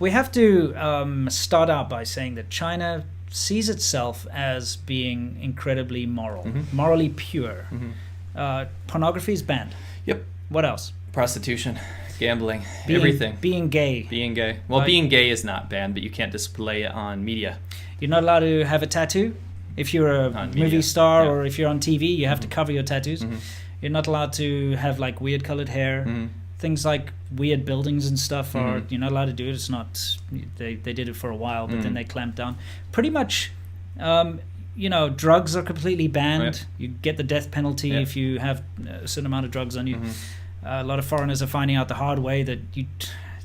We have to start out by saying that China sees itself as being incredibly moral, morally pure. Pornography is banned. Yep. What else? Prostitution, gambling, everything. Being gay. Being gay. Well, being gay is not banned, but you can't display it on media. You're not allowed to have a tattoo. If you're a movie star or if you're on TV, you have to cover your tattoos. You're not allowed to have like weird colored hair. Things like weird buildings and stuff are you're not allowed to do it. It's not. They did it for a while, but then they clamped down. Pretty much, drugs are completely banned. Right. You get the death penalty if you have a certain amount of drugs on you. A lot of foreigners are finding out the hard way that you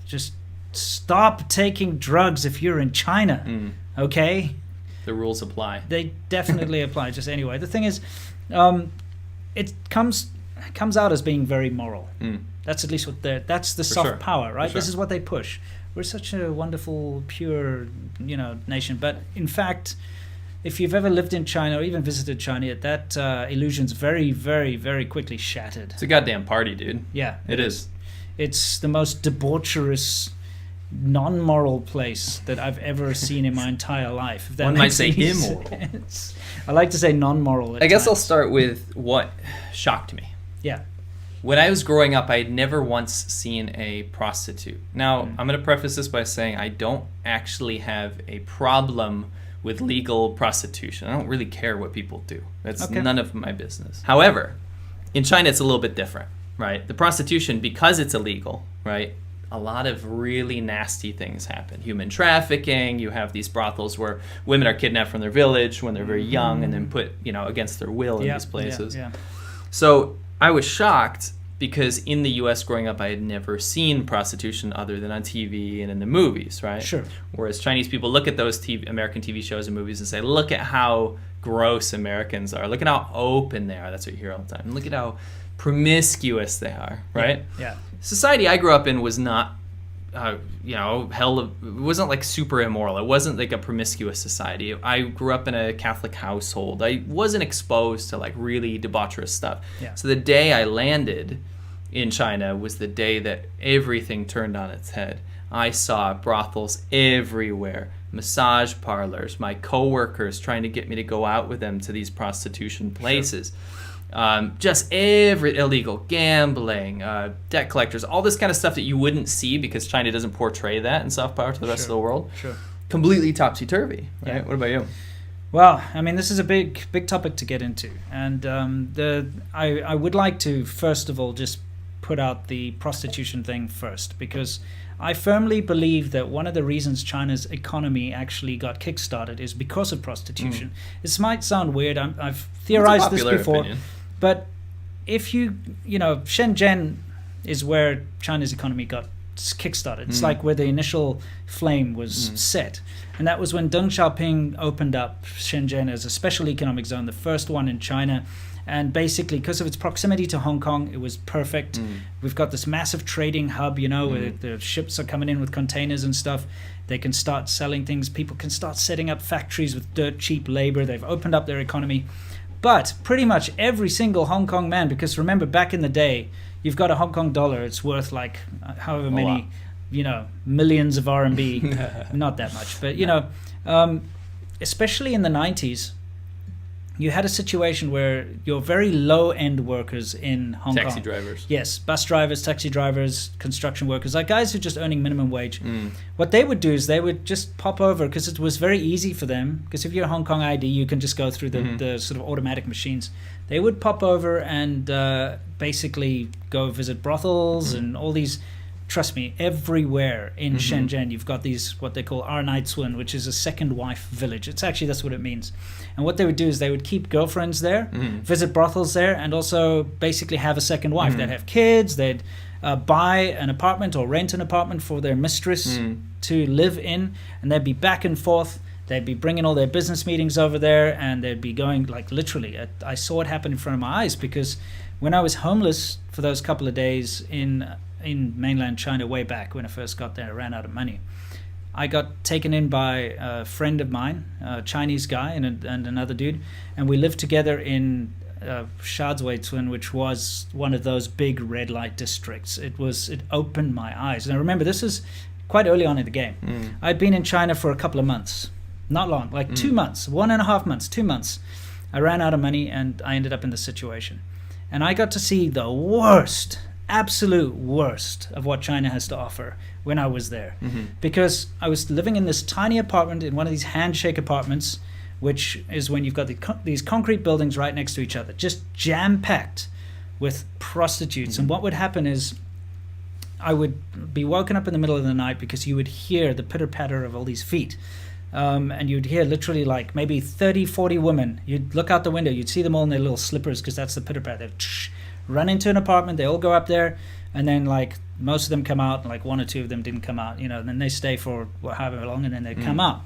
just stop taking drugs if you're in China. Okay. The rules apply. They definitely apply. Just anyway, the thing is, it comes out as being very moral. That's at least what that's the soft power, right? This is what they push. We're such a wonderful, pure, nation. But in fact, if you've ever lived in China or even visited China, that illusion's very, very, very quickly shattered. It's a goddamn party, dude. Yeah, it is. It's the most debaucherous, non-moral place that I've ever seen in my entire life. If that One might say immoral. I like to say non-moral. I guess I'll start with what shocked me. Yeah. When I was growing up, I had never once seen a prostitute. Now, I'm going to preface this by saying I don't actually have a problem with legal prostitution. I don't really care what people do. That's none of my business. However, in China, it's a little bit different, right? The prostitution, because it's illegal, right? A lot of really nasty things happen. Human trafficking. You have these brothels where women are kidnapped from their village when they're very young and then put, against their will in these places. So I was shocked because in the U.S. growing up, I had never seen prostitution other than on TV and in the movies, right? Sure. Whereas Chinese people look at those American TV shows and movies and say, look at how gross Americans are. Look at how open they are. That's what you hear all the time. Look at how promiscuous they are, right? Yeah. Society I grew up in was not, it wasn't like super immoral. It wasn't like a promiscuous society. I grew up in a Catholic household. I wasn't exposed to like really debaucherous stuff. Yeah. So the day I landed in China was the day that everything turned on its head. I saw brothels everywhere, massage parlors, my coworkers trying to get me to go out with them to these prostitution places. Sure. Just every illegal gambling, debt collectors, all this kind of stuff that you wouldn't see because China doesn't portray that in soft power to the rest of the world. Sure. Completely topsy-turvy, right? Yeah. What about you? Well, I mean, this is a big topic to get into. And I would like to, first of all, just put out the prostitution thing first, because I firmly believe that one of the reasons China's economy actually got kickstarted is because of prostitution. This might sound weird. I've theorized this before. Opinion. But if Shenzhen is where China's economy got kickstarted. It's like where the initial flame was set. And that was when Deng Xiaoping opened up Shenzhen as a special economic zone, the first one in China. And basically, because of its proximity to Hong Kong, it was perfect. We've got this massive trading hub, where the ships are coming in with containers and stuff. They can start selling things. People can start setting up factories with dirt cheap labor. They've opened up their economy. But pretty much every single Hong Kong man, because remember, back in the day, you've got a Hong Kong dollar. It's worth like however many, millions of RMB. Not that much. But, especially in the 90s, you had a situation where your very low-end workers in Hong Kong... Taxi drivers. Yes, bus drivers, taxi drivers, construction workers, like guys who are just earning minimum wage. What they would do is they would just pop over, because it was very easy for them, because if you're a Hong Kong ID, you can just go through the sort of automatic machines. They would pop over and basically go visit brothels and all these... Trust me, everywhere in Shenzhen, you've got these, what they call Arnaitsuan, which is a second wife village. That's what it means. And what they would do is they would keep girlfriends there, visit brothels there, and also basically have a second wife. They'd have kids, they'd buy an apartment or rent an apartment for their mistress to live in, and they'd be back and forth. They'd be bringing all their business meetings over there, and they'd be going, like, literally. I saw it happen in front of my eyes, because when I was homeless for those couple of days in mainland China way back when I first got there, I ran out of money. I got taken in by a friend of mine, a Chinese guy and another dude, and we lived together in Shazuicun, which was one of those big red light districts. It opened my eyes. And I remember this is quite early on in the game. I'd been in China for a couple of months, not long, like 2 months, 1.5 months, 2 months. I ran out of money and I ended up in this situation. And I got to see the worst, absolute worst of what China has to offer when I was there. Because I was living in this tiny apartment, in one of these handshake apartments, which is when you've got these concrete buildings right next to each other, just jam-packed with prostitutes. And what would happen is I would be woken up in the middle of the night because you would hear the pitter-patter of all these feet. And you'd hear literally like maybe 30, 40 women. You'd look out the window, you'd see them all in their little slippers because that's the pitter-patter. They'd run into an apartment, they all go up there, and then like most of them come out, and like 1 or 2 of them didn't come out, and then they stay for however long, and then they come out.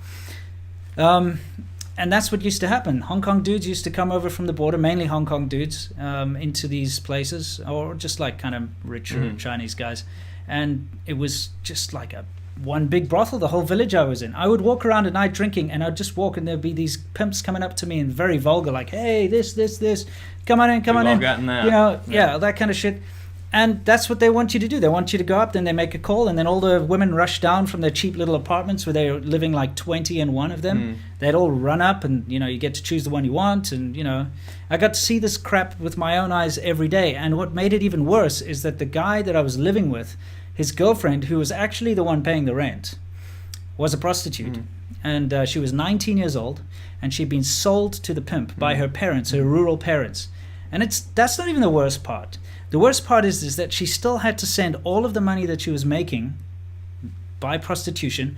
And that's what used to happen. Hong Kong dudes used to come over from the border, mainly Hong Kong dudes, into these places, or just like kind of richer Chinese guys. And it was just like one big brothel, the whole village I was in. I would walk around at night drinking, and I'd just walk, and there'd be these pimps coming up to me and very vulgar, like, hey, this, come on in. We've all gotten that. Yeah, that kind of shit. And that's what they want you to do. They want you to go up, then they make a call, and then all the women rush down from their cheap little apartments where they're living like 20 in one of them. They'd all run up, and, you get to choose the one you want. And, I got to see this crap with my own eyes every day. And what made it even worse is that the guy that I was living with, his girlfriend, who was actually the one paying the rent, was a prostitute. And she was 19 years old, and she'd been sold to the pimp by her parents, her rural parents. And that's not even the worst part. The worst part is that she still had to send all of the money that she was making by prostitution,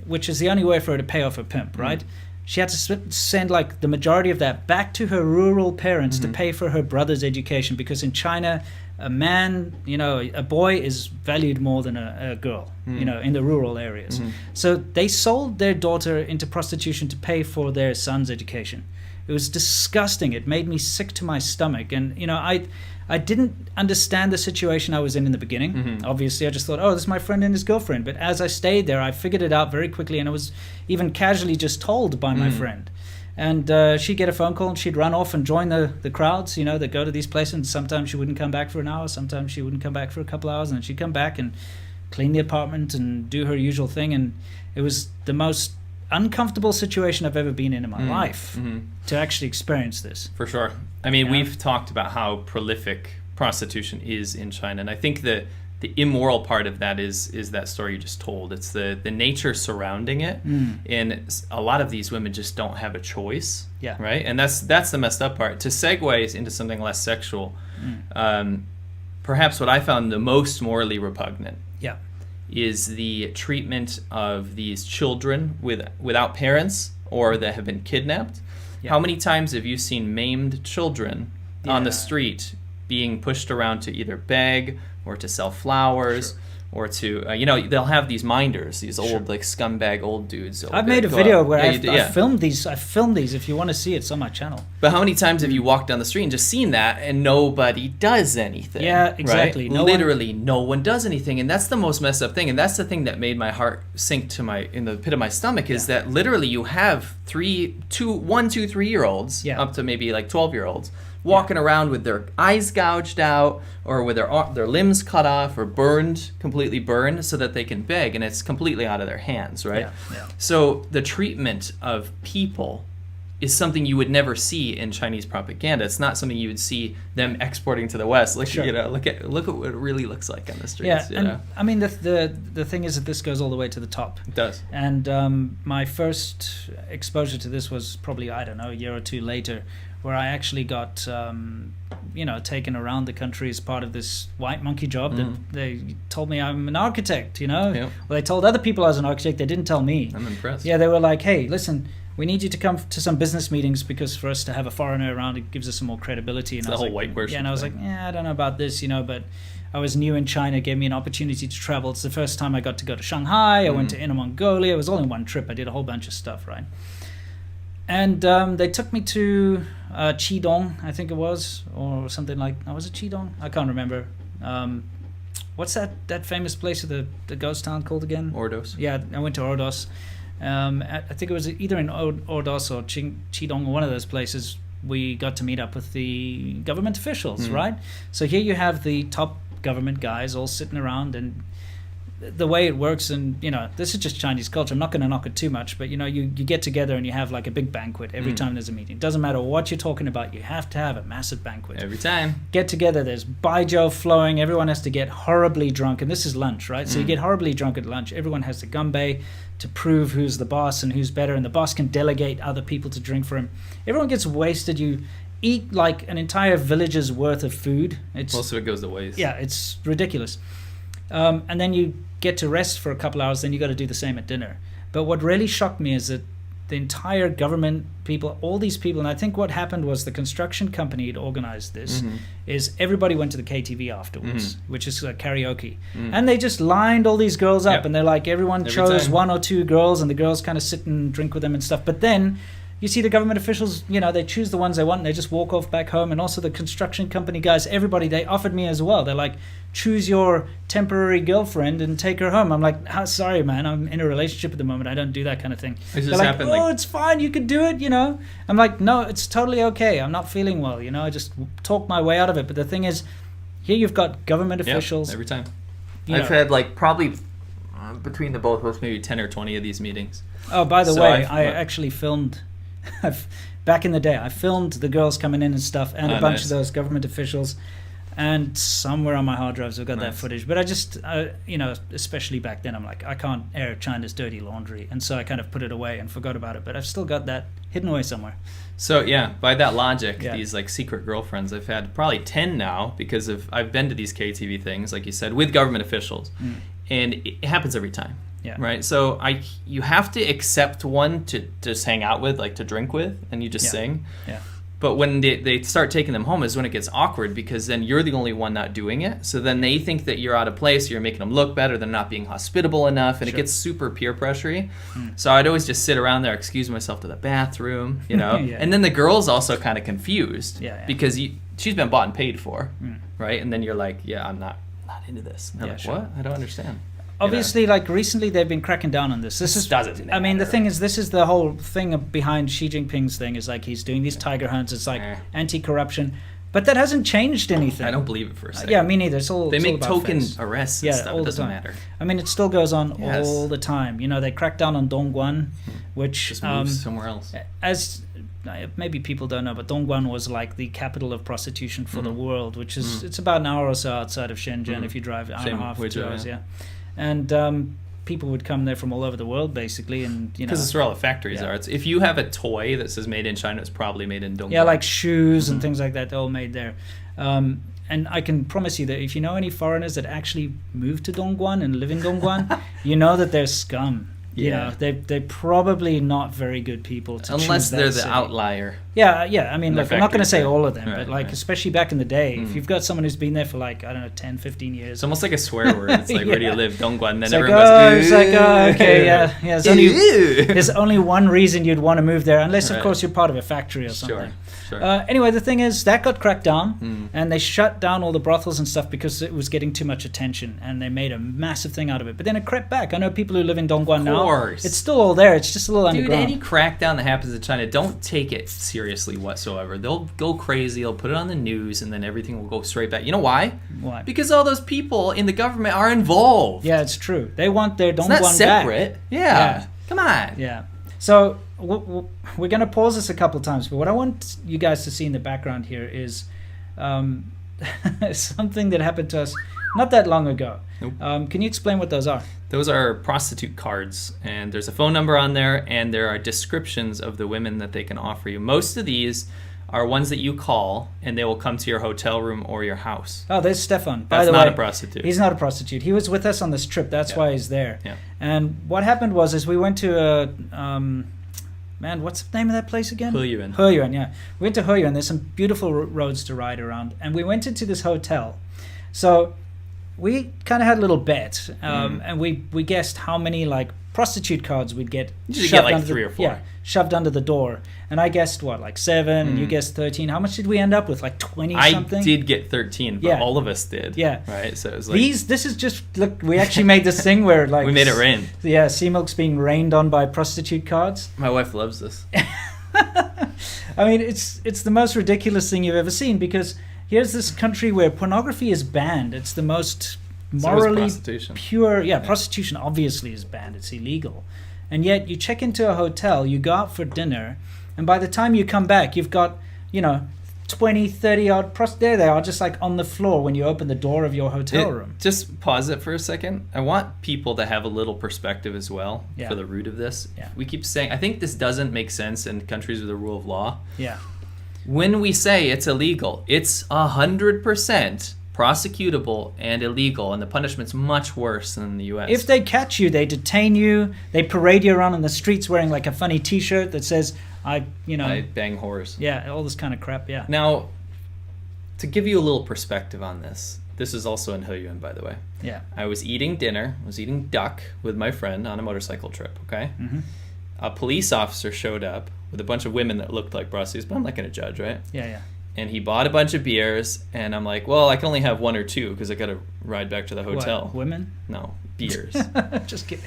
which is the only way for her to pay off her pimp, right? She had to send like the majority of that back to her rural parents to pay for her brother's education, because in China, a man, a boy is valued more than a girl, in the rural areas. So they sold their daughter into prostitution to pay for their son's education. It was disgusting. It made me sick to my stomach. And, I didn't understand the situation I was in the beginning. Obviously, I just thought, oh, this is my friend and his girlfriend. But as I stayed there, I figured it out very quickly, and I was even casually just told by my friend. And she'd get a phone call, and she'd run off and join the crowds, that go to these places. And sometimes she wouldn't come back for an hour. Sometimes she wouldn't come back for a couple hours. And then she'd come back and clean the apartment and do her usual thing. And it was the most uncomfortable situation I've ever been in my life to actually experience this. For sure. I mean, we've talked about how prolific prostitution is in China, and I think the immoral part of that is that story you just told. It's the nature surrounding it, and a lot of these women just don't have a choice, right? And that's the messed up part. To segue into something less sexual, perhaps what I found the most morally repugnant is the treatment of these children without parents or that have been kidnapped. How many times have you seen maimed children on the street being pushed around to either beg or to sell flowers or to, they'll have these minders, these old, like, scumbag old dudes. I've made a video where I filmed these. I filmed these. If you want to see it, it's on my channel. But how many times have you walked down the street and just seen that and nobody does anything? Yeah, exactly. Right? No one does anything. And that's the most messed up thing. And that's the thing that made my heart sink to in the pit of my stomach, is that literally you have 1, 2, 3-year-olds up to maybe like 12-year-olds walking around with their eyes gouged out or with their limbs cut off or completely burned so that they can beg, and it's completely out of their hands, right? So the treatment of people is something you would never see in Chinese propaganda. It's not something you would see them exporting to the West. Look at what it really looks like on the streets. I mean, the thing is that this goes all the way to the top. It does. And my first exposure to this was probably, I don't know, a year or two later, where I actually got, taken around the country as part of this white monkey job. That they told me I'm an architect, Well, they told other people I was an architect. They didn't tell me. I'm impressed. Yeah, they were like, hey, listen, we need you to come to some business meetings, because for us to have a foreigner around, it gives us some more credibility. And it's the whole white person. Yeah, and I was like, I don't know about this, but I was new in China, gave me an opportunity to travel. It's the first time I got to go to Shanghai. I went to Inner Mongolia. It was all in one trip. I did a whole bunch of stuff, right? And they took me to Qidong, I think it was, or something like. Was it Qidong? I can't remember. What's that famous place of the ghost town called again? Ordos. Yeah, I went to Ordos. I think it was either in Ordos or Qidong, or one of those places. We got to meet up with the government officials, right? So here you have the top government guys all sitting around, and the way it works, and this is just Chinese culture. I'm not going to knock it too much, but you get together and you have like a big banquet every time there's a meeting. It doesn't matter what you're talking about, you have to have a massive banquet every time. Get together, there's baijiu flowing, everyone has to get horribly drunk, and this is lunch, right? So you get horribly drunk at lunch, everyone has to gumbe to prove who's the boss and who's better, and the boss can delegate other people to drink for him. Everyone gets wasted. You eat like an entire village's worth of food. Most of it goes to waste. Yeah, it's ridiculous. And then you get to rest for a couple hours, then you got to do the same at dinner. But what really shocked me is that the entire government people, all these people, and I think what happened was the construction company had organized this, is everybody went to the KTV afterwards, which is karaoke. And they just lined all these girls up, and they're like, everyone chose one or two girls, and the girls kind of sit and drink with them and stuff. But then you see the government officials, they choose the ones they want and they just walk off back home. And also the construction company guys, everybody, they offered me as well. They're like, choose your temporary girlfriend and take her home. I'm like, sorry, man, I'm in a relationship at the moment. I don't do that kind of thing. It just They're like, happened, it's fine. You could do it, I'm like, no, it's totally okay. I'm not feeling well, I just talk my way out of it. But the thing is, here you've got government officials. Every time. I've had like probably between the both of us maybe 10 or 20 of these meetings. Oh, by the way, I actually filmed... back in the day, I filmed the girls coming in and stuff, and a bunch of those government officials, and somewhere on my hard drives I've got that footage. But I just, especially back then, I'm like, I can't air China's dirty laundry, and so I kind of put it away and forgot about it. But I've still got that hidden away somewhere. So yeah, by that logic, these like secret girlfriends, I've had probably 10 now because I've been to these KTV things, like you said, with government officials, and it happens every time. Yeah. Right. So you have to accept one to just hang out with, like to drink with, and you just sing. Yeah. But when they start taking them home is when it gets awkward, because then you're the only one not doing it. So then they think that you're out of place. You're making them look better. They're not being hospitable enough, and it gets super peer pressury. So I'd always just sit around there, excuse myself to the bathroom, And then the girl's also kind of confused because she's been bought and paid for, right? And then you're like, yeah, I'm not into this. And they're like, what? I don't understand. Obviously, like recently, they've been cracking down on this. The thing is, this is the whole thing behind Xi Jinping's thing. Is like he's doing these tiger hunts. It's like anti-corruption, but that hasn't changed anything. I don't believe it for a second. Yeah, me neither. They make token arrests and stuff. It doesn't matter. I mean, it still goes on all the time. They cracked down on Dongguan, which just moves somewhere else. As maybe people don't know, but Dongguan was like the capital of prostitution for the world, which is it's about an hour or so outside of Shenzhen if you drive an hour and a half, 2 hours. And people would come there from all over the world, basically, and because it's where all the factories are. It's, if you have a toy that says "Made in China," it's probably made in Dongguan. Yeah, like shoes and things like that, they're all made there. And I can promise you that if you know any foreigners that actually move to Dongguan and live in Dongguan, you know that they're scum. They're probably not very good people to unless choose that they're the city. outlier. I mean, look, I'm not going to say all of them, right, but especially back in the day, if you've got someone who's been there for 10, 15 years. It's almost like a swear word. It's like, where do you live? Dongguan. And then it's everyone goes, okay, yeah. There's only one reason you'd want to move there, unless, of course, you're part of a factory or something. Sure. Anyway, the thing is, that got cracked down, and they shut down all the brothels and stuff because it was getting too much attention, and they made a massive thing out of it. But then it crept back. I know people who live in Dongguan now. It's still all there. It's just a little underground. Dude, any crackdown that happens in China, don't take it seriously whatsoever. They'll go crazy. They'll put it on the news, and then everything will go straight back. You know why? Why? Because all those people in the government are involved. Yeah, it's true. They want their Dongguan back. It's not separate. Back. Yeah. Come on. Yeah. So we're going to pause this a couple of times, but what I want you guys to see in the background here is something that happened to us not that long ago. Nope. Can you explain what those are? Those are prostitute cards, and there's a phone number on there, and there are descriptions of the women that they can offer you. Most of these are ones that you call, and they will come to your hotel room or your house. Oh, there's Stefan. That's not a prostitute. He's not a prostitute. He was with us on this trip. That's why he's there. Yeah. And what happened was we went to a... what's the name of that place again? Heyuan, yeah. We went to Heyuan. There's some beautiful roads to ride around. And we went into this hotel. So we kind of had a little bet. And we guessed how many, prostitute cards we'd get. You get, 3 or 4. Yeah, shoved under the door. And I guessed, 7? And you guessed 13. How much did we end up with? 20 something? I did get 13, but all of us did. Yeah. Right? So it was this is just... Look, we actually made this thing where, we made it rain. Yeah, Sea Milk's being rained on by prostitute cards. My wife loves this. I mean, it's the most ridiculous thing you've ever seen, because here's this country where pornography is banned. It's the most morally prostitution. pure. Yeah, prostitution obviously is banned. It's illegal. And yet you check into a hotel, you go out for dinner, and by the time you come back, you've got, 20, 30 odd there they are, just like on the floor when you open the door of your hotel room. Just pause it for a second. I want people to have a little perspective as well for the root of this. Yeah. We keep saying, I think this doesn't make sense in countries with the rule of law. Yeah. When we say it's illegal, it's 100% prosecutable and illegal, and the punishment's much worse than in the U.S. If they catch you, they detain you, they parade you around on the streets wearing like a funny T-shirt that says, I bang whores. Yeah, all this kind of crap, yeah. Now, to give you a little perspective on this is also in Heyuan, by the way. Yeah. I was eating dinner, duck with my friend on a motorcycle trip, okay? Mm-hmm. A police officer showed up with a bunch of women that looked like prostitutes, but I'm not going to judge, right? Yeah, yeah. And he bought a bunch of beers, and I'm like, well, I can only have one or two because I got to ride back to the hotel. What, women? No, beers. Just kidding.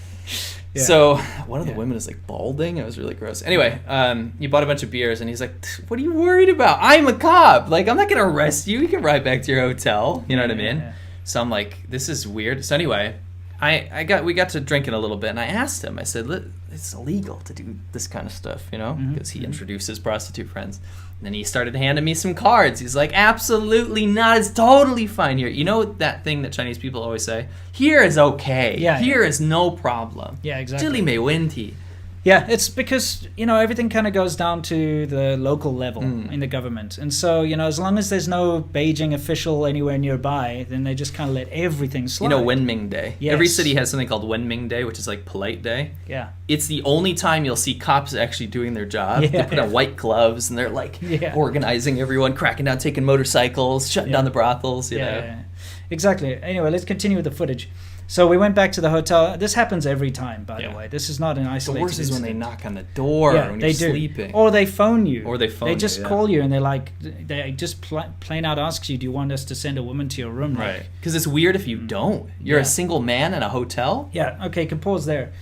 Yeah. So one of the women is like balding. It was really gross. Anyway, he bought a bunch of beers, and he's like, what are you worried about? I'm a cop. Like, I'm not going to arrest you. You can ride back to your hotel. You know what I mean? Yeah. So I'm like, this is weird. So anyway, we got to drinking a little bit, and I asked him, I said, it's illegal to do this kind of stuff, because he introduces prostitute friends. And then he started handing me some cards. He's like, absolutely not. It's totally fine here. You know that thing that Chinese people always say? Here is okay. Yeah, here is no problem. Yeah, exactly. 这里没问题. Yeah, it's because, everything kind of goes down to the local level in the government. And so, as long as there's no Beijing official anywhere nearby, then they just kind of let everything slide. Wenming Day. Yes. Every city has something called Wenming Day, which is like polite day. Yeah. It's the only time you'll see cops actually doing their job. They put on white gloves, and they're like organizing everyone, cracking down, taking motorcycles, shutting down the brothels, you know. Yeah. Exactly. Anyway, let's continue with the footage. So we went back to the hotel. This happens every time, by the way. This is not an isolated The worst is when incident. they knock on the door when you're sleeping. Or they phone you. They just call you, and they just plain out ask you, do you want us to send a woman to your room? Right. Because it's weird if you don't. You're a single man in a hotel? Yeah, okay, can pause there.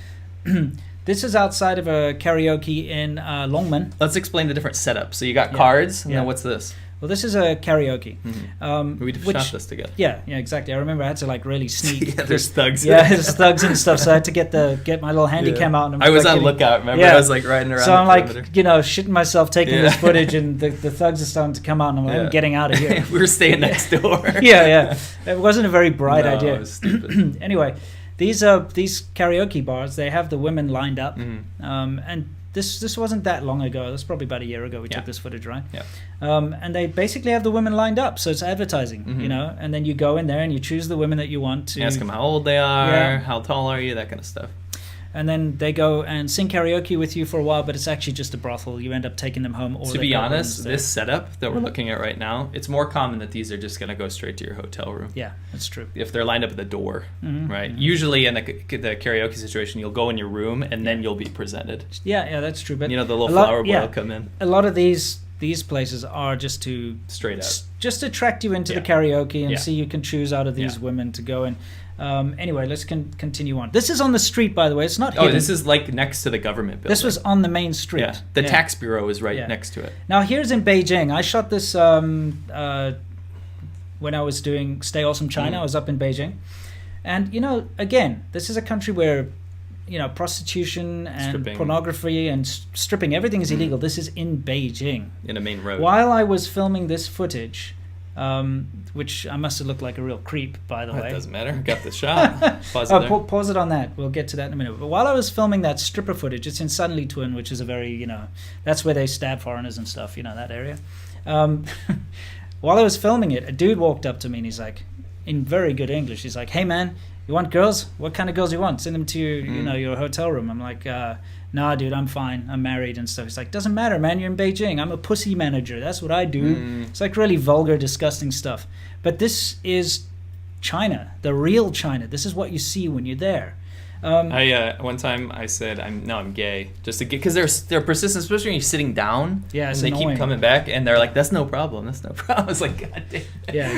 This is outside of a karaoke in Longmen. Let's explain the different setups. So you got cards, and then what's this? Well, this is a karaoke. We shot this together. Yeah, exactly. I remember I had to really sneak. There's thugs. Yeah, there's thugs and stuff. So I had to get my little handy cam out. And I was on lookout. Remember, I was riding around. So I'm shitting myself taking this footage, and the thugs are starting to come out, and I'm like, I'm getting out of here. We were staying next door. Yeah. It wasn't a very bright idea. It was stupid. Anyway, these karaoke bars, they have the women lined up, and this wasn't that long ago. That's probably about a year ago we took this footage, right? Yeah. And they basically have the women lined up, so it's advertising, and then you go in there and you choose the women that you want to. Ask them how old they are, how tall are you, that kind of stuff. And then they go and sing karaoke with you for a while, but it's actually just a brothel. You end up taking them home. Or to be honest, this setup that we're looking at right now, it's more common that these are just going to go straight to your hotel room. Yeah, that's true. If they're lined up at the door, right? Usually in the karaoke situation, you'll go in your room and then you'll be presented. Yeah, that's true. But the little flower boy will come in. A lot of these places are just to straight up, just attract you into the karaoke and see you can choose out of these women to go in. Anyway, let's continue on. This is on the street, by the way. It's not hidden. This is next to the government building. This was on the main street. Yeah, the tax bureau is right next to it. Now, here's in Beijing. I shot this when I was doing Stay Awesome China. I was up in Beijing. And, again, this is a country where, prostitution and pornography and stripping, everything is illegal. This is in Beijing. In a main road. While I was filming this footage... which I must have looked like a real creep, by the way. It doesn't matter. Got the shot. Pause it there. Pause it on that. We'll get to that in a minute. But while I was filming that stripper footage, it's in Sunli Twin, which is a very, that's where they stab foreigners and stuff, that area. While I was filming it, a dude walked up to me and he's like, in very good English, he's like, hey man, you want girls? What kind of girls do you want? Send them to your hotel room. I'm like, nah, dude, I'm fine. I'm married and stuff. He's like, doesn't matter, man. You're in Beijing. I'm a pussy manager. That's what I do. It's like really vulgar, disgusting stuff. But this is China, the real China. This is what you see when you're there. One time I said I'm gay, just to get, because they're persistent, especially when you're sitting down. Yeah, and it's they annoying. keep coming back, and they're like, "That's no problem. That's no problem." It's like, God damn. Yeah,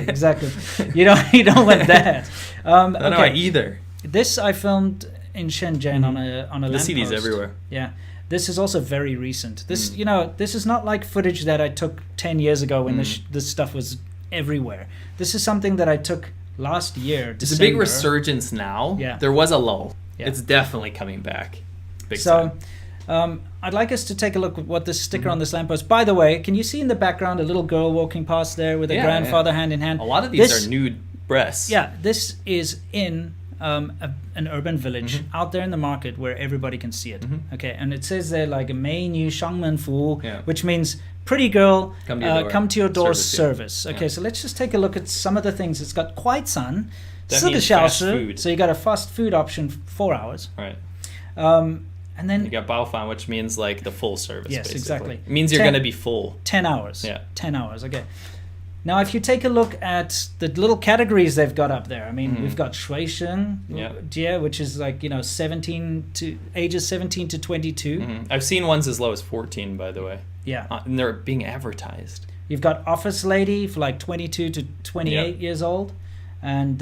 exactly. You don't want that. I don't either. This I filmed in Shenzhen on a lamppost. The CDs everywhere. Yeah. This is also very recent. This this is not like footage that I took 10 years ago when this stuff was everywhere. This is something that I took last year, It's December. a big resurgence now. Yeah. There was a lull. Yeah. It's definitely coming back. Big time. I'd like us to take a look at what this sticker on this lamppost. By the way, can you see in the background a little girl walking past there with a grandfather hand in hand? A lot of these are nude breasts. Yeah, this is in an urban village out there in the market where everybody can see it. Okay, and it says there like a 美女上门服务, which means pretty girl, come to your door service. Okay, so let's just take a look at some of the things. It's got 快餐, That 4个 means 小 fast 时, food. so you got a fast food option, 4 hours. Right. And then You got Baofan, which means like the full service. Yes, basically. exactly. It means you're 10 going to be full. 10 hours. Yeah. 10 hours, okay. Now, if you take a look at the little categories they've got up there, I mean, we've got 水生, which is like, 17 to ages 17 to 22. I've seen ones as low as 14, by the way. Yeah. And they're being advertised. You've got office lady for like 22 to 28 years old. And,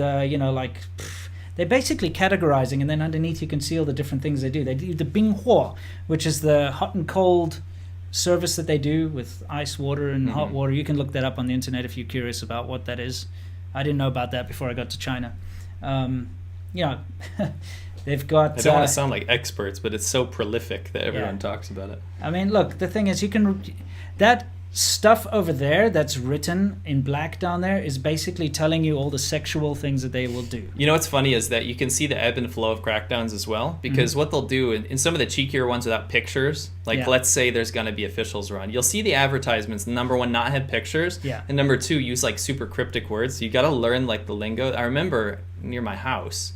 they're basically categorizing, and then underneath you can see all the different things they do. They do the Binghuo, which is the hot and cold service that they do with ice water and hot water. You can look that up on the internet if you're curious about what that is. I didn't know about that before I got to China. They've got... I don't want to sound like experts, but it's so prolific that everyone talks about it. I mean, look, the thing is, you can... That stuff over there that's written in black down there is basically telling you all the sexual things that they will do. You know what's funny is that you can see the ebb and flow of crackdowns as well, because what they'll do in some of the cheekier ones without pictures, like let's say there's going to be officials around, you'll see the advertisements, number one, not have pictures, and number two, use like super cryptic words. You got to learn like the lingo. I remember near my house,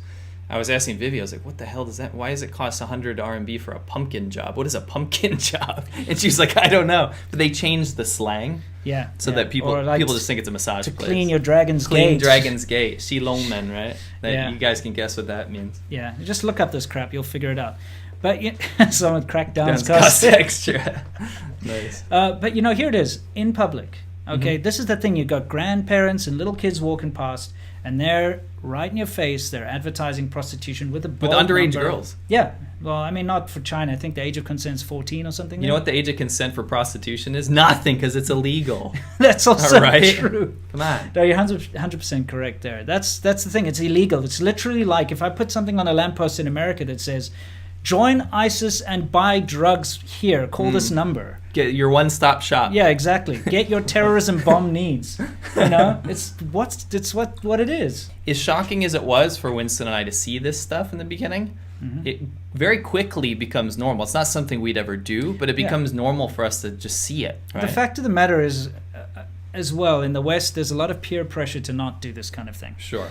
I was asking Vivi, I was like, what the hell does that, why does it cost 100 RMB for a pumpkin job? What is a pumpkin job? And she's like, I don't know. But they changed the slang. Yeah. So that people just think it's a massage to place. Clean your dragon's gate. Clean dragon's gate. Shilongmen, right? That you guys can guess what that means. Yeah. Just look up this crap. You'll figure it out. But someone cracked down cost extra. Nice. But here it is. In public. Okay. This is the thing. You've got grandparents and little kids walking past, and they're right in your face. They're advertising prostitution with underage girls. Yeah. Well, I mean, not for China. I think the age of consent is 14 or something. You know what the age of consent for prostitution is? Nothing, because it's illegal. That's also true. Come on. No, you're 100% correct there. That's the thing. It's illegal. It's literally like if I put something on a lamppost in America that says, join ISIS and buy drugs here. Call this number. Get your one-stop shop. Yeah, exactly. Get your terrorism bomb needs. It's what it is. As shocking as it was for Winston and I to see this stuff in the beginning, it very quickly becomes normal. It's not something we'd ever do, but it becomes normal for us to just see it. Right? The fact of the matter is, as well, in the West, there's a lot of peer pressure to not do this kind of thing. Sure.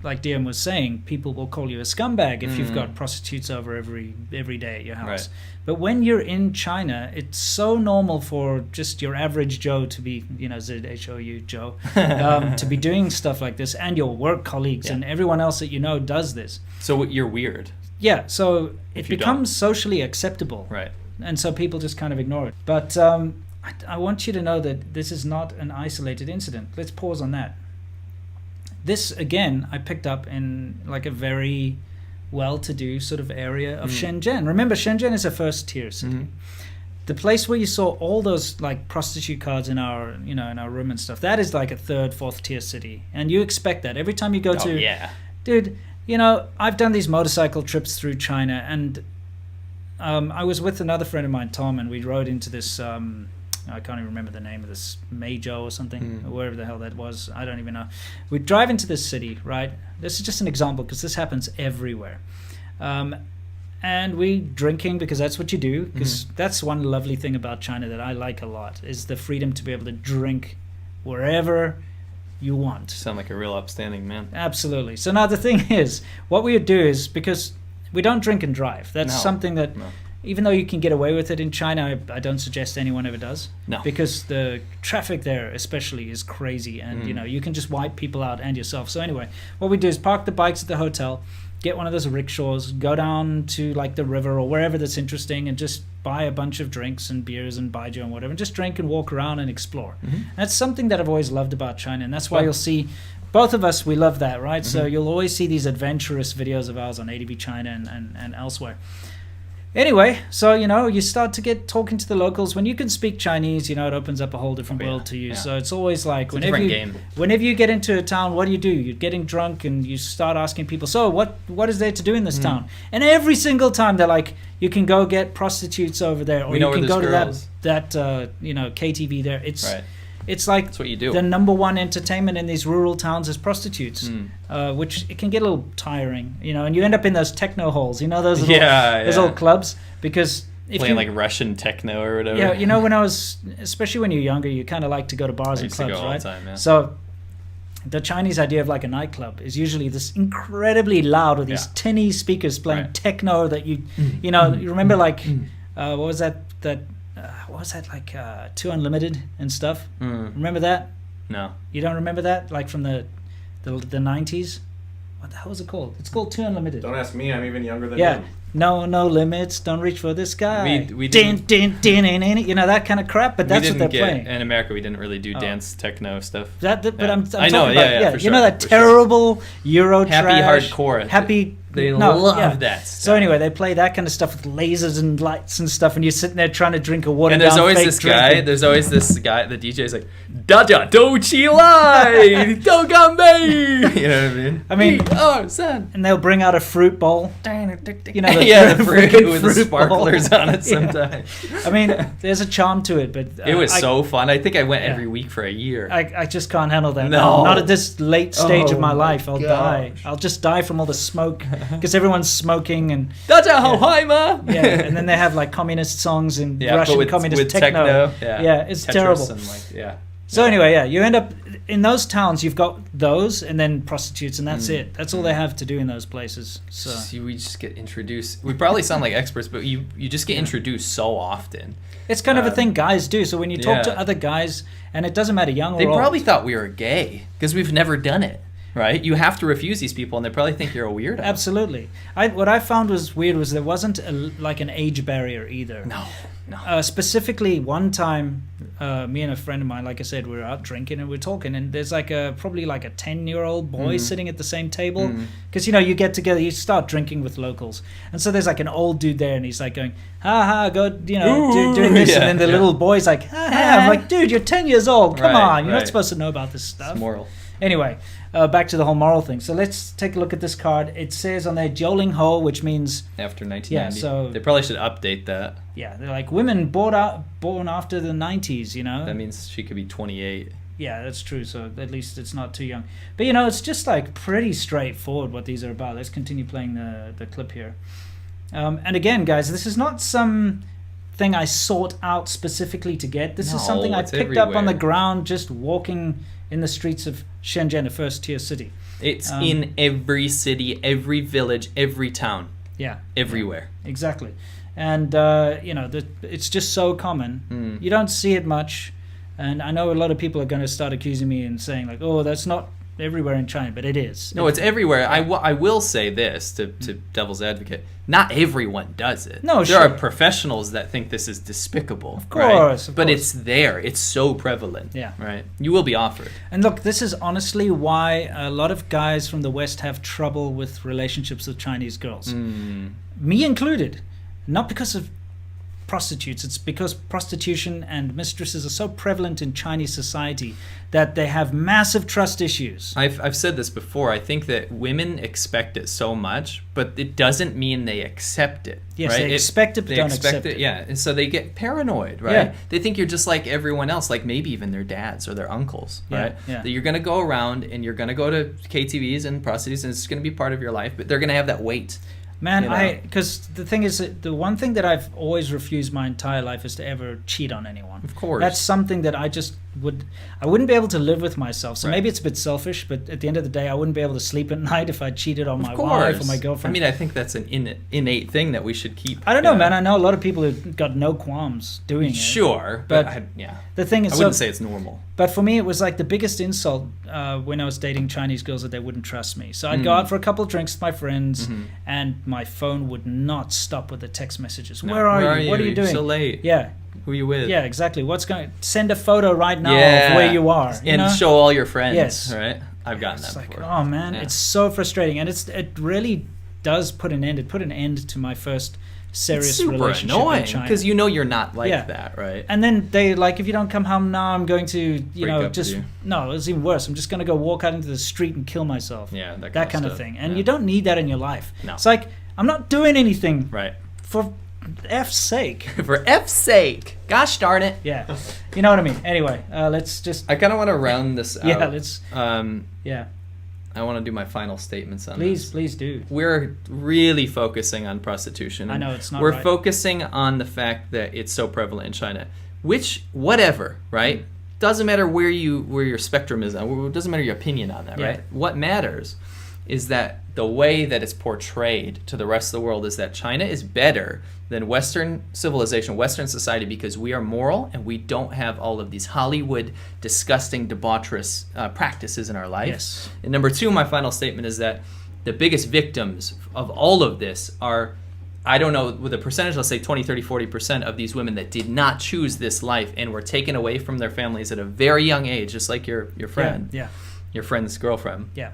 Like Dian was saying, people will call you a scumbag if you've got prostitutes over every day at your house. Right. But when you're in China, it's so normal for just your average Joe to be, ZHOU Joe, to be doing stuff like this, and your work colleagues and everyone else that you know does this. So you're weird. Yeah, so it becomes socially acceptable. Right. And so people just kind of ignore it. But I want you to know that this is not an isolated incident. Let's pause on that. This, again, I picked up in like a very well-to-do sort of area of Shenzhen. Remember, Shenzhen is a first-tier city. The place where you saw all those like prostitute cards in our room and stuff, that is like a third, fourth-tier city. And you expect that. Every time you go to... yeah. Dude, I've done these motorcycle trips through China, and I was with another friend of mine, Tom, and we rode into this... I can't even remember the name of this, Meizhou or something, or wherever the hell that was. I don't even know. We drive into this city, right? This is just an example because this happens everywhere. And we drinking because that's what you do, because that's one lovely thing about China that I like a lot, is the freedom to be able to drink wherever you want. Sound like a real upstanding man. Absolutely. So now the thing is, what we would do is, because we don't drink and drive, that's something that... No. Even though you can get away with it in China, I don't suggest anyone ever does. No. Because the traffic there especially is crazy, and you can just wipe people out and yourself. So anyway, what we do is park the bikes at the hotel, get one of those rickshaws, go down to like the river or wherever that's interesting, and just buy a bunch of drinks and beers and baijiu and whatever, and just drink and walk around and explore. That's something that I've always loved about China, and that's why you'll see... Both of us, we love that, right? So you'll always see these adventurous videos of ours on ADVChina and elsewhere. Anyway, so, you start to get talking to the locals. When you can speak Chinese, it opens up a whole different world to you. So it's always like, whenever you get into a town, what do? You're getting drunk and you start asking people, so what is there to do in this town? And every single time they're like, you can go get prostitutes over there, or you can go to that KTV there. It's like that's what you do. The number one entertainment in these rural towns is prostitutes, which it can get a little tiring, and you end up in those techno halls, those little clubs, because if playing like Russian techno or whatever. Yeah, when I was, especially when you're younger, you kind of like to go to bars and clubs, right? All the time, yeah. So the Chinese idea of like a nightclub is usually this incredibly loud, with these tinny speakers playing techno that you remember, like what was that like 2 Unlimited and stuff? Remember that? No. You don't remember that? Like from the 90s? What the hell was it called? It's called 2 Unlimited. Don't ask me, I'm even younger than you. No limits, don't reach for the sky. We didn't, that kind of crap, but that's what they're playing. In America, we didn't really do dance techno stuff. But I'm I know, talking about, for sure, that terrible Euro happy trash. Hardcore. They love that stuff. So anyway, they play that kind of stuff with lasers and lights and stuff, and you're sitting there trying to drink a water. And there's always this guy. There's always this guy. The DJ's like, "Daja do chi lai, do gambe." You know what I mean? Son. And they'll bring out a fruit bowl. The fruit with the sparklers on it sometimes. I mean, there's a charm to it, but it was so fun. I think I went every week for a year. I just can't handle that. No, not at this late stage of my life. I'll die. I'll just die from all the smoke. Because everyone's smoking and and then they have like communist songs and Russian communist techno. It's Tetris terrible. So anyway, you end up in those towns. You've got those, and then prostitutes, and that's it. That's all they have to do in those places. So we just get introduced. We probably sound like experts, but you just get introduced so often. It's kind of a thing guys do. So when you talk to other guys, and it doesn't matter young or old, they probably thought we were gay because we've never done it. Right, you have to refuse these people, and they probably think you're a weirdo. Absolutely. What I found was weird was there wasn't like an age barrier either. No. Specifically, one time, me and a friend of mine, like I said, we were out drinking and we were talking, and there's like probably like a 10-year-old boy sitting at the same table, because you get together, you start drinking with locals, and so there's like an old dude there, and he's like going, ha ha, go, doing this, and then the little boy's like, ha ha. I'm like, dude, you're 10 years old, come on, you're not supposed to know about this stuff. It's moral. Anyway, back to the whole moral thing. So let's take a look at this card. It says on there Joling Ho, which means after 1990. Yeah, so they probably should update that. Yeah, they're like women born after the 90s. That means she could be 28. Yeah, that's true. So at least it's not too young. But it's just like pretty straightforward what these are about. Let's continue playing the clip here. And again, guys, this is not some thing I sought out specifically to get. This is something I picked up on the ground just walking in the streets of Shenzhen, a first-tier city. It's in every city, every village, every town. Yeah. Everywhere. Yeah, exactly. And, it's just so common. You don't see it much. And I know a lot of people are going to start accusing me and saying, like, oh, that's not everywhere in China, but it is. No, it's everywhere. I will say this to devil's advocate. Not everyone does it. No, there are professionals that think this is despicable. Of course. But it's there. It's so prevalent. Yeah. Right? You will be offered. And look, this is honestly why a lot of guys from the West have trouble with relationships with Chinese girls. Me included. Not because of prostitutes. It's because prostitution and mistresses are so prevalent in Chinese society that they have massive trust issues. I've said this before. I think that women expect it so much, but it doesn't mean they accept it. Yes, right? They expect it, but don't accept it. Yeah, and so they get paranoid, right? Yeah. They think you're just like everyone else, like maybe even their dads or their uncles, right? Yeah. That you're going to go around and you're going to go to KTVs and prostitutes, and it's going to be part of your life, but they're going to have that weight. Man, because the thing is, the one thing that I've always refused my entire life is to ever cheat on anyone. Of course. That's something that I wouldn't be able to live with myself. So maybe it's a bit selfish, but at the end of the day, I wouldn't be able to sleep at night if I cheated on my wife or my girlfriend. I mean, I think that's an innate thing that we should keep. I don't know, man. I know a lot of people who've got no qualms doing it. Sure, but the thing is, I wouldn't say it's normal. But for me, it was like the biggest insult when I was dating Chinese girls that they wouldn't trust me. So I'd go out for a couple of drinks with my friends, and my phone would not stop with the text messages. No. Where are you? What are you doing? So late. Yeah. Who are you with? Yeah, exactly. Send a photo right now of where you are. And show all your friends. Yes. Right? I've gotten that before. before. Oh, man. Yeah. It's so frustrating. And it really does put an end. It put an end to my first serious super relationship annoying in China. because you're not like that, right? And then they like, if you don't come home now, I'm going to, Break up with you. No, it's even worse. I'm just going to go walk out into the street and kill myself. Yeah, that kind of stuff. thing. And Yeah. you don't need that in your life. No. It's like, I'm not doing anything Right. for F's sake. For F's sake. Gosh darn it. Yeah. You know what I mean? Anyway, let's just... I kind of want to round this out. Yeah, let's... Yeah. I want to do my final statements on Please, this. please do. We're really focusing on prostitution. I know, it's not We're right. focusing on the fact that it's so prevalent in China. Which, whatever, right? Doesn't matter where your spectrum is on. It doesn't matter your opinion on that, Yeah. right? What matters is that the way that it's portrayed to the rest of the world is that China is better than Western civilization, Western society, because we are moral and we don't have all of these Hollywood, disgusting, debaucherous practices in our life. Yes. And number two, my final statement is that the biggest victims of all of this are, I don't know, with a percentage, let's say 20, 30, 40% of these women that did not choose this life and were taken away from their families at a very young age, just like your friend, Yeah. your friend's girlfriend. Yeah.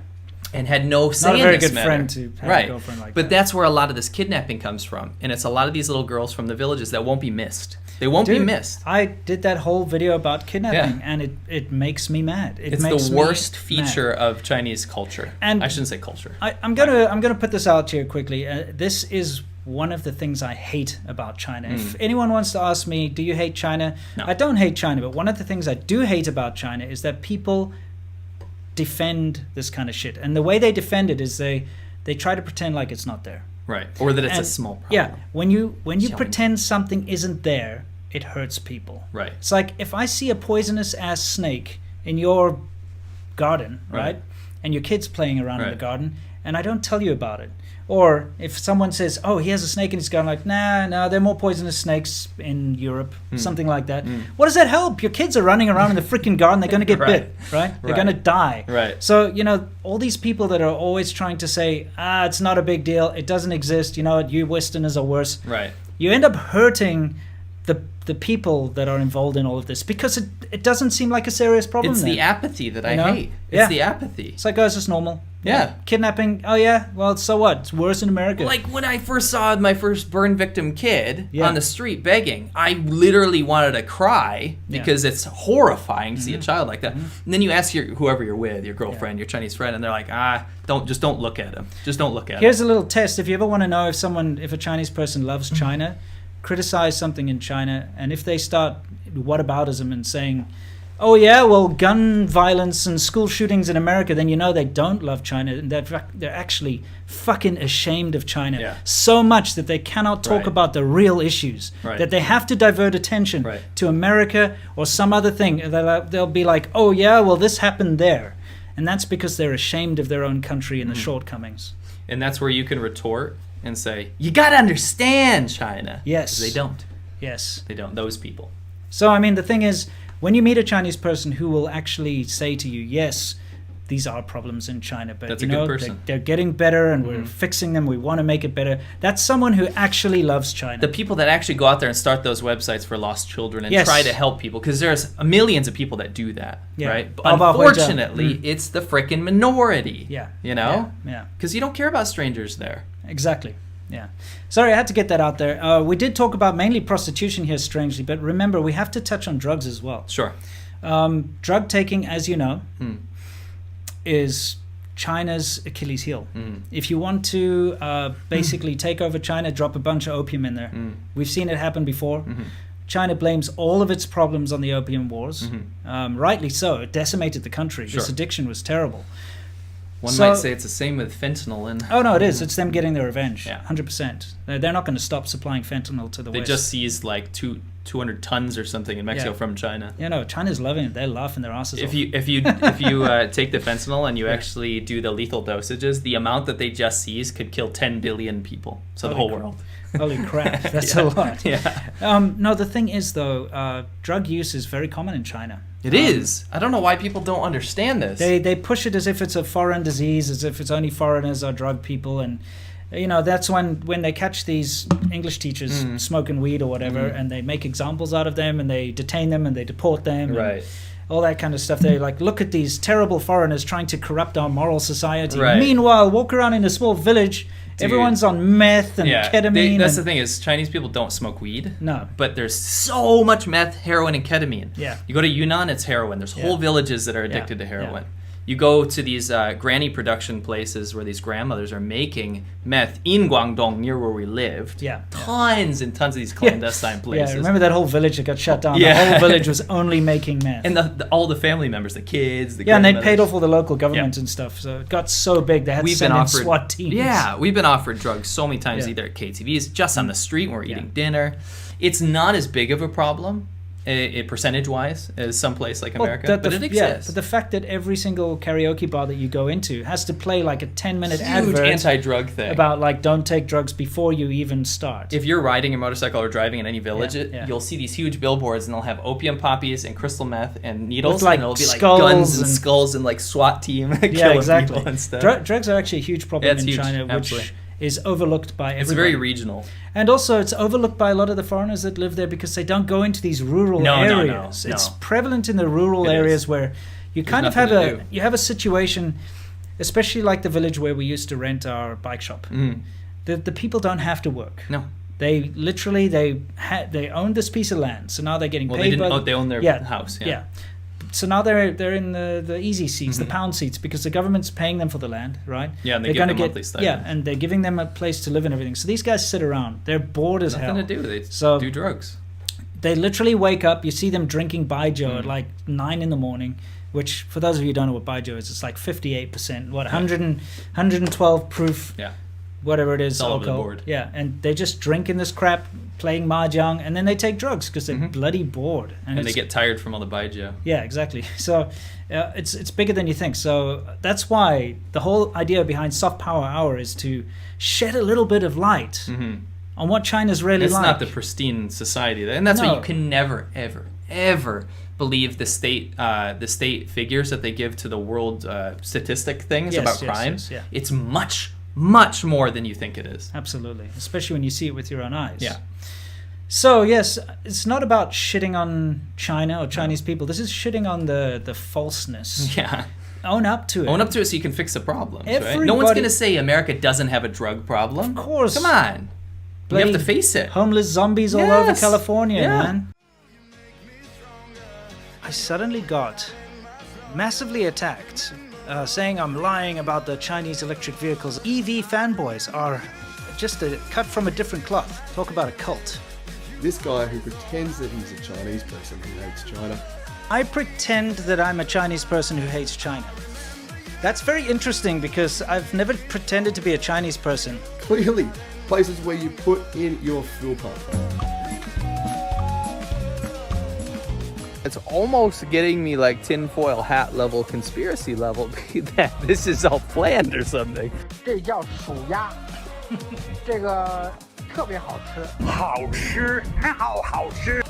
And had no say Not a in very this good matter. friend to have right. a girlfriend like but that. that's where a lot of this kidnapping comes from. And it's a lot of these little girls from the villages that won't be missed. They won't be Dude, missed. I did that whole video about kidnapping, Yeah. and it makes me mad. It's makes the me worst feature mad. of Chinese culture. And I shouldn't say culture. I'm gonna put this out here quickly. This is one of the things I hate about China. If anyone wants to ask me, do you hate China? No. I don't hate China, but one of the things I do hate about China is that people defend this kind of shit, and the way they defend it is they try to pretend like it's not there. Right. Or that it's a And, small problem. Yeah, when you Showing. pretend something isn't there, it hurts people. Right. It's like if I see a poisonous ass snake in your garden, right? And your kid's playing around in the Right. garden, and I don't tell you about it. Or if someone says, "Oh, he has a snake in his garden," like, "Nah, there are more poisonous snakes in Europe," something like that. What does that help? Your kids are running around in the freaking garden; they're going to get Right. bit, right? They're Right. going to die. Right. So all these people that are always trying to say, "It's not a big deal; it doesn't exist," you know what? You Westerners are worse. Right. You end up hurting the people that are involved in all of this because it doesn't seem like a serious problem. It's then. the apathy that I You know? hate. It's Yeah. the apathy. It's like, oh, it's just normal. Yeah. Kidnapping, oh yeah, well, so what? It's worse in America. Like when I first saw my first burn victim kid Yeah. on the street begging, I literally wanted to cry because it's horrifying to see a child like that. And then you ask whoever you're with, your girlfriend, your Chinese friend, and they're like, don't look at him. Just don't look at him. Here's a little test. If you ever want to know if a Chinese person loves China, criticize something in China, and if they start whataboutism and saying, oh yeah, well, gun violence and school shootings in America, then you know they don't love China, and they're actually fucking ashamed of China Yeah. so much that they cannot talk Right. about the real issues, Right. that they have to divert attention Right. to America or some other thing. They'll be like, oh yeah, well, this happened there. And that's because they're ashamed of their own country and the shortcomings. And that's where you can retort and say, you got to understand China. Yes. 'Cause they don't. Yes. They don't. Those people. So, I mean, the thing is, when you meet a Chinese person who will actually say to you, yes, these are problems in China, but That's you a good know, person. they're getting better and we're fixing them, we want to make it better. That's someone who actually loves China. The people that actually go out there and start those websites for lost children and Yes. try to help people, because there's millions of people that do that, Yeah. right? But Baba unfortunately, Huija. it's the frickin' minority. Yeah. You know? Yeah. Because you don't care about strangers there. Exactly. Yeah. Sorry, I had to get that out there. We did talk about mainly prostitution here, strangely, but remember, we have to touch on drugs as well. Sure. Drug taking, as you know, is China's Achilles heel. If you want to basically take over China, drop a bunch of opium in there. We've seen it happen before. China blames all of its problems on the opium wars. Rightly so. It decimated the country. Sure. This addiction was terrible. One So- might say it's the same with fentanyl. And Oh, no, it is. It's them getting their revenge. Yeah. 100%. They're not going to stop supplying fentanyl to the they West. just seized like 200 tons or something in Mexico Yeah. from China. You know, China's loving it. They're laughing their asses If off. you take the fentanyl and you actually do the lethal dosages, the amount that they just seized could kill 10 billion people. So the Holy whole crap. world. Holy crap, that's Yeah. a lot. Yeah. No, the thing is, though, drug use is very common in China. It is. I don't know why people don't understand this. They push it as if it's a foreign disease, as if it's only foreigners are drug people, and you know that's when they catch these English teachers smoking weed or whatever, and they make examples out of them, and they detain them and they deport them, and Right. all that kind of stuff. They like look at these terrible foreigners trying to corrupt our moral society. Right. Meanwhile, walk around in a small village Everyone's on meth and ketamine. That's the thing is Chinese people don't smoke weed. No. But there's so much meth, heroin, and ketamine. Yeah. You go to Yunnan, it's heroin. There's whole villages that are addicted to heroin. Yeah. You go to these granny production places where these grandmothers are making meth in Guangdong, near where we lived. Yeah. Tons and tons of these clandestine places. Yeah, remember that whole village that got shut down? Yeah. The whole village was only making meth. And all the family members, the kids, the and they grandmothers. paid off all the local government and stuff. So it got so big they had to send in SWAT teams. Yeah, we've been offered drugs so many times, Yeah. either at KTVs, just on the street when we're eating dinner. It's not as big of a problem, percentage-wise, as someplace like America, but it exists. Yeah, but the fact that every single karaoke bar that you go into has to play like a 10-minute Huge advert anti-drug thing about like don't take drugs before you even start. If you're riding a motorcycle or driving in any village, Yeah. you'll see these huge billboards, and they'll have opium poppies and crystal meth and needles, With, like, and it'll be like skulls guns and and- skulls and like SWAT team killing yeah, exactly. people and stuff. Drugs are actually a huge problem Yeah, it's in huge, China, absolutely. which is overlooked by everybody. It's very regional. And also, it's overlooked by a lot of the foreigners that live there because they don't go into these rural No. areas. It's prevalent in the rural It areas is. where you kind of nothing have to do. you have a situation, especially like the village where we used to rent our bike shop. The people don't have to work. No. They literally they own this piece of land, so now they're getting Well, paid. they own their house. Yeah. So now they're in the easy seats, the pound seats, because the government's paying them for the land, right? Yeah, and they They're give gonna them monthly stipends. Yeah, and they're giving them a place to live and everything. So these guys sit around. They're bored as hell. Nothing to do. They So- do drugs. They literally wake up. You see them drinking baijiu at like 9 in the morning, which for those of you who don't know what baijiu is, it's like 58%, 112 proof, whatever it is, all over the alcohol. board. Yeah, and they just drinking this crap, playing mahjong, and then they take drugs because they're bloody bored. And they it's- get tired from all the baijiu. Yeah, exactly. So it's bigger than you think. So that's why the whole idea behind Soft Power Hour is to shed a little bit of light on what China's really It's like. not the pristine society, and that's why No. you can never, ever, ever believe the state figures that they give to the world statistic things about crime. Yes, yeah. It's much, much more than you think it is. Absolutely, especially when you see it with your own eyes. Yeah. So yes, it's not about shitting on China or Chinese people. This is shitting on the falseness. Yeah. Own up to it. Own up to it so you can fix the problems, right? No one's Everybody- going to say America doesn't have a drug problem. Of course. Come on. You have to face it. Homeless zombies all over Yes. California, Yeah. man. I suddenly got massively attacked, saying I'm lying about the Chinese electric vehicles. EV fanboys are just cut from a different cloth. Talk about a cult. This guy who pretends that he's a Chinese person who hates China. I pretend that I'm a Chinese person who hates China. That's very interesting because I've never pretended to be a Chinese person. Clearly, places where you put in your fuel pump. It's almost getting me like tinfoil hat level, conspiracy level, that this is all planned or something. 这叫鼠鸭，这个特别好吃，好吃，还好吃。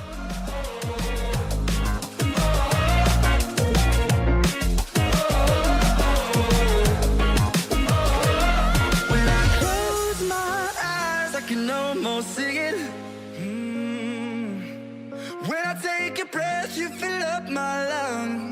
When I close my eyes, I can almost see it. When I take a breath, you fill up my lungs.